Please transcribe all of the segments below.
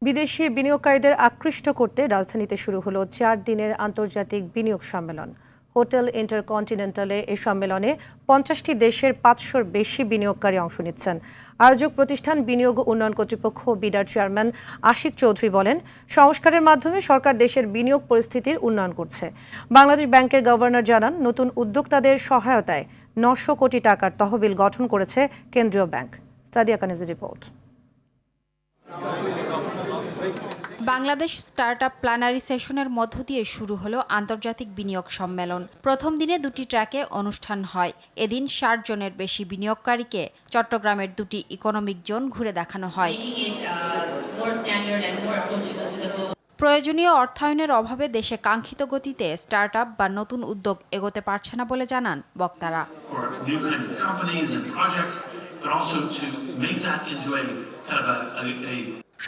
বিদেশি বিনিয়োগকারীদের আকৃষ্ট করতে রাজধানীতে শুরু হলো 4 দিনের আন্তর্জাতিক বিনিয়োগ সম্মেলন। হোটেল ইন্টারকন্টিনেন্টালে এই সম্মেলনে 50টি দেশের 500-র বেশি বিনিয়োগকারী অংশ নিচ্ছেন। আয়োজক প্রতিষ্ঠান বিনিয়োগ উন্নয়ন কর্তৃপক্ষ বিডার চেয়ারম্যান আশিক চৌধুরী বলেন, সংস্কারের মাধ্যমে সরকার দেশের বিনিয়োগ পরিস্থিতির উন্নয়ন করছে। বাংলাদেশ ব্যাংকের গভর্নর জানান, নতুন উদ্যোক্তাদের সহায়তায় 900 কোটি টাকার তহবিল গঠন করেছে কেন্দ্রীয় ব্যাংক। সাদিয়া কানিজের রিপোর্ট। বাংলাদেশ স্টার্টআপ প্ল্যানারি সেশনের মধ্য দিয়ে শুরু হলো আন্তর্জাতিক বিনিয়োগ সম্মেলন। প্রথম দিনে 2টি ট্র্যাকে অনুষ্ঠান হয়। এদিন 60 জনের বেশি বিনিয়োগকারীকে চট্টগ্রামের 2টি ইকোনমিক জোন ঘুরে দেখানো হয়। প্রয়োজনীয় অর্থায়নের অভাবে দেশে কাঙ্ক্ষিত গতিতে স্টার্টআপ বা নতুন উদ্যোগ এগোতে পারছে না বলে জানান বক্তারা।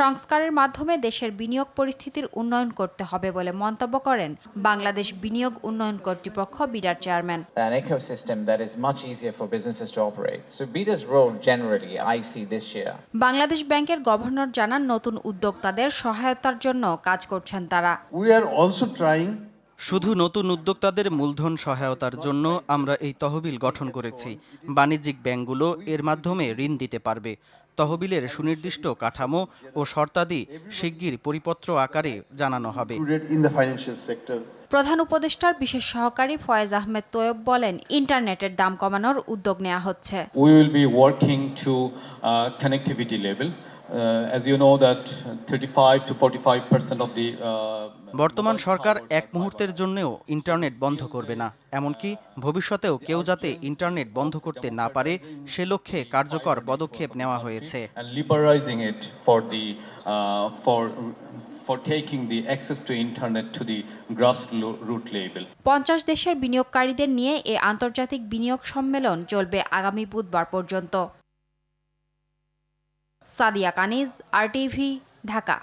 সংস্কারের মাধ্যমে দেশের বিনিয়োগ পরিস্থিতির উন্নয়ন করতে হবে বলে মন্তব্য করেন বাংলাদেশ বিনিয়োগ উন্নয়ন কর্তৃপক্ষ বিডার chairman. An ecosystem that is much easier for businesses to operate. So BIDA's role generally I see this year. Bangladesh ব্যাংকের গভর্নর জানান, নতুন উদ্যোক্তাদের সহায়তার জন্য কাজ করছেন তারা। We are also trying শুধু নতুন উদ্যোক্তাদের মূলধন সহায়তার জন্য আমরা এই তহবিল গঠন করেছি। বাণিজ্যিক ব্যাংকগুলো এর মাধ্যমে ঋণ দিতে পারবে। তহবিলের সুনির্দিষ্ট কাঠামো ও শর্তাদি শিগগির পরিপত্র আকারে জানানো হবে। প্রধান উপদেষ্টার বিশেষ সহকারী ফয়েজ আহমেদ তোয়েব বলেন, ইন্টারনেটের দাম কমানোর উদ্যোগ নেওয়া হচ্ছে। We will be working to connectivity level. As you know that 35 to 45% of the বর্তমান সরকার এক মুহূর্তের জন্যও ইন্টারনেট বন্ধ করবে না, এমনকি ভবিষ্যতেও কেউ যাতে ইন্টারনেট বন্ধ করতে না পারে সে লক্ষ্যে কার্যকর পদক্ষেপ নেওয়া হয়েছে। liberalizing it for the for taking the access to internet to the grassroots level. 50 দেশের বিনিয়োগকারীদের নিয়ে এই আন্তর্জাতিক বিনিয়োগ সম্মেলন চলবে আগামী বুধবার পর্যন্ত। সাদিয়া কানিজ, RTV, ঢাকা।